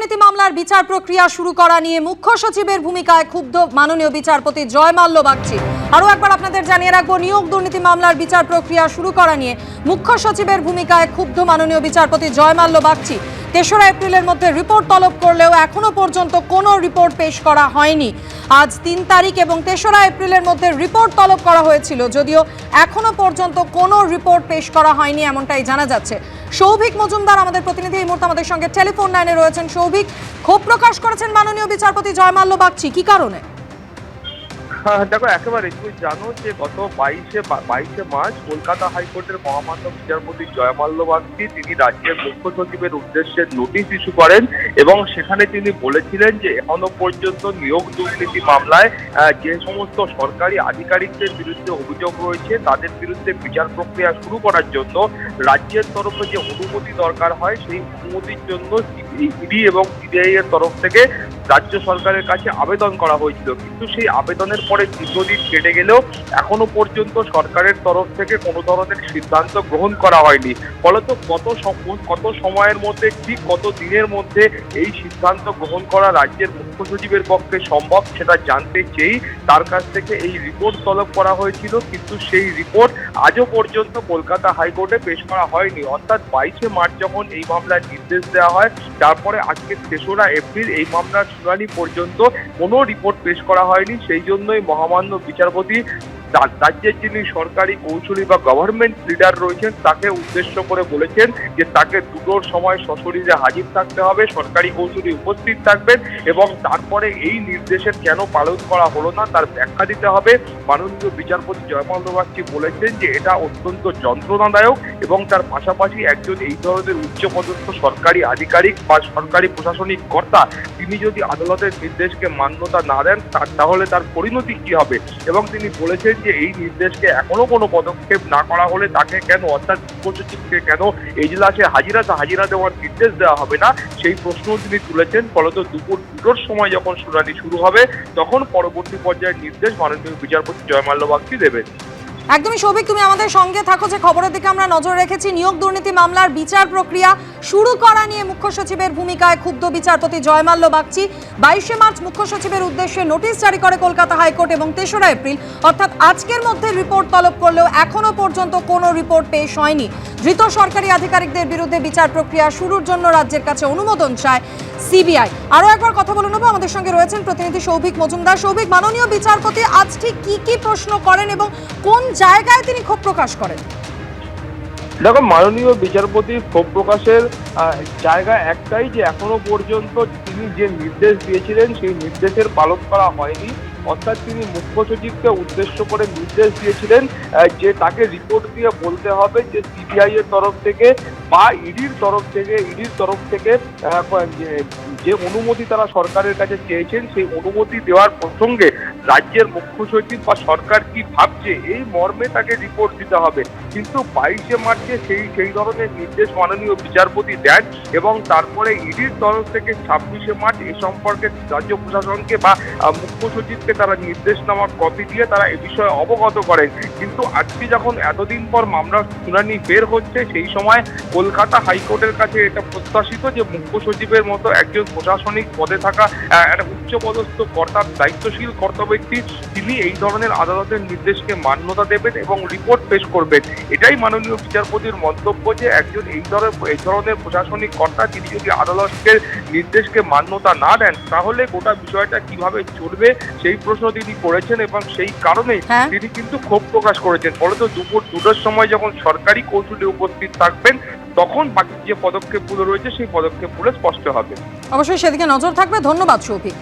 দুর্নীতি মামলার বিচার প্রক্রিয়া শুরু করা নিয়ে মুখ্য সচিবের ভূমিকায় ক্ষুব্ধ মাননীয় বিচারপতি জয় মাল্য বাগচি। আরও একবার আপনাদের জানিয়ে রাখবো, নিয়োগ দুর্নীতি মামলার বিচার প্রক্রিয়া শুরু করা নিয়ে মুখ্য সচিবের ভূমিকায় ক্ষুব্ধ মাননীয় বিচারপতি জয় মাল্য বাগচি। ৩রা এপ্রিলের মধ্যে রিপোর্ট তলব করলেও এখনো পর্যন্ত কোনো রিপোর্ট পেশ করা হয়নি। আজ ৩ তারিখ এবং ৩রা এপ্রিলের মধ্যে রিপোর্ট তলব করা হয়েছিল, যদিও এখনো পর্যন্ত কোনো রিপোর্ট পেশ করা হয়নি এমনটাই জানা যাচ্ছে। সৌভিক মজুমদার আমাদের প্রতিনিধি এই মুহূর্তে আমাদের সঙ্গে টেলিফোন লাইনে রয়েছেন। সৌভিক, ক্ষোভ প্রকাশ করেছেন মাননীয় বিচারপতি জয় মাল্য বাগচি, কি কারণে? দেখো, একেবারে তুমি জানো যে গত 22শে মার্চ কলকাতা হাইকোর্টের মহামান্য বিচারপতি জয় মাল্য বাগচি তিনি রাজ্যের মুখ্য সচিবের উদ্দেশ্যে নোটিশ ইস্যু করেন এবং সেখানে তিনি বলেছিলেন যে এখনো পর্যন্ত নিয়োগ দুর্নীতি মামলায় যে সমস্ত সরকারি আধিকারিকদের বিরুদ্ধে অভিযোগ রয়েছে তাদের বিরুদ্ধে বিচার প্রক্রিয়া শুরু করার জন্য রাজ্যের তরফে যে অনুমতি দরকার হয় সেই অনুমতির জন্য ইডি এবং সিবিআই এর তরফ থেকে রাজ্য সরকারের কাছে আবেদন করা হয়েছিল। কিন্তু সেই আবেদনের পরে দীর্ঘদিন কেটে গেলেও এখনো পর্যন্ত সরকারের তরফ থেকে কোনো ধরনের সিদ্ধান্ত গ্রহণ করা হয়নি। ফলত কত সময়ের মধ্যে, ঠিক কত দিনের মধ্যে এই সিদ্ধান্ত গ্রহণ করা রাজ্যের মুখ্য সচিবের পক্ষে সম্ভব সেটা জানতে চেয়েই তার কাছ থেকে এই রিপোর্ট তলব করা হয়েছিল। কিন্তু সেই রিপোর্ট আজও পর্যন্ত কলকাতা হাইকোর্টে পেশ করা হয়নি। অর্থাৎ 22শে মার্চ যখন এই মামলার নির্দেশ দেওয়া হয়, তারপরে আজকে ৩রা এপ্রিল এই মামলার শুনানি পর্যন্ত কোনো রিপোর্ট পেশ করা হয়নি। সেই জন্যই মহামান্য বিচারপতি রাজ্যের যিনি সরকারি কৌশলী বা গভর্নমেন্ট লিডার রয়েছেন তাকে উদ্দেশ্য করে বলেছেন যে তাকে দুটোর সময় সশরীরে হাজির থাকতে হবে, সরকারি কৌশলী উপস্থিত থাকবেন এবং তারপরে এই নির্দেশের কেন পালন করা হলো না তার ব্যাখ্যা দিতে হবে। মাননীয় বিচারপতি জয় মাল্য বাগচি বলেছেন যে এটা অত্যন্ত যন্ত্রণাদায়ক এবং তার পাশাপাশি একজন এই ধরনের উচ্চপদস্থ সরকারি আধিকারিক বা সরকারি প্রশাসনিক কর্তা তিনি যদি আদালতের নির্দেশকে মান্যতা না দেন তাহলে তার পরিণতি কি হবে। এবং তিনি বলেছেন যে এই নির্দেশকে এখনো কোনো পদক্ষেপ না করা হলে তাকে কেন, অর্থাৎ মুখ্য সচিবকে কেন এজলাসে হাজিরা দেওয়ার নির্দেশ দেওয়া হবে না সেই প্রশ্ন তিনি তুলেছেন। ফলত দুপুর 2টোর সময় যখন শুনানি শুরু হবে তখন পরবর্তী পর্যায়ের নির্দেশ মাননীয় বিচারপতি জয় মাল্য বাগচি দেবেন। একদমই সৌভিক, তুমি আমাদের সঙ্গে থাকো। যে খবরের দিকে আমরা নজর রেখেছি, নিয়োগ দুর্নীতি মামলার বিচার প্রক্রিয়া শুরু করা নিয়ে মুখ্য সচিবের ভূমিকায় ক্ষুব্ধ বিচারপতি জয় মাল্য বাগচি। 22শে মার্চ মুখ্য সচিবের উদ্দেশ্যে নোটিশ জারি করে কলকাতা হাইকোর্ট এবং ৩রা এপ্রিল অর্থাৎ আজকের মধ্যে রিপোর্ট তলব করলেও এখনো পর্যন্ত কোনো রিপোর্ট পেশ হয়নি। ধৃত সরকারি আধিকারিকদের বিরুদ্ধে বিচার প্রক্রিয়া শুরুর জন্য রাজ্যের কাছে অনুমোদন চায় সিবিআই। আরও একবার কথা বলে নেব, আমাদের সঙ্গে রয়েছেন প্রতিনিধি সৌভিক মজুমদার। সৌভিক, মাননীয় বিচারপতি আজ ঠিক কি প্রশ্ন করেন এবং কোন জায়গায় তিনি ক্ষোভ প্রকাশ করেন? দেখো, মাননীয় বিচারপতির ক্ষোভ প্রকাশের জায়গা একটাই যে এখনো পর্যন্ত তিনি যে নির্দেশ দিয়েছিলেন সেই নির্দেশের পালন করা হয়নি। অর্থাৎ তিনি মুখ্য সচিবকে উদ্দেশ্য করে নির্দেশ দিয়েছিলেন যে তাকে রিপোর্ট দিয়ে বলতে হবে যে সিবিআই এর তরফ থেকে বা ইডির তরফ থেকে যে অনুমতি তারা সরকারের কাছে চেয়েছেন সেই অনুমতি দেওয়ার প্রসঙ্গে রাজ্যের মুখ্য সচিব বা সরকার কি ভাবছে এই মর্মে তাকে রিপোর্ট দিতে হবে। কিন্তু 22শে মার্চে সেই ধরনের নির্দেশ মাননীয় বিচারপতি দেন এবং তারপরে ইডির তরফ থেকে 26শে মার্চ এ সম্পর্কে রাজ্য প্রশাসনকে বা মুখ্য সচিবকে তারা নির্দেশনামার কপি দিয়ে তারা এ বিষয়ে অবগত করেন। কিন্তু আজকে যখন এতদিন পর মামলার শুনানি বের হচ্ছে সেই সময় কলকাতা হাইকোর্টের কাছে এটা প্রত্যাশিত যে মুখ্য সচিবের মতো একজন প্রশাসনিক পদে থাকা একটা উচ্চপদস্থ কর্তা, দায়িত্বশীল ব্যক্তি, তিনি এই ধরনের আদালতের নির্দেশকে মান্যতা দেবেন এবং রিপোর্ট পেশ করবেন। এটাই মাননীয় বিচারপতির মন্তব্য যে একজন এই ধরনের প্রশাসনিক কর্তা তিনি যদি আদালতের নির্দেশকে মান্যতা না দেন তাহলে গোটা বিষয়টা কিভাবে চলবে সেই প্রশ্ন তিনি করেছেন এবং সেই কারণেই তিনি কিন্তু ক্ষোভ প্রকাশ করেছেন। ফলত দুপুর 2টোর সময় যখন সরকারি কৌশলে উপস্থিত থাকবেন তখন বাকি যে পদক্ষেপগুলো রয়েছে সেই পদক্ষেপগুলো স্পষ্ট হবে। অবশ্যই সেদিকে নজর থাকবে। ধন্যবাদ সৌভিক।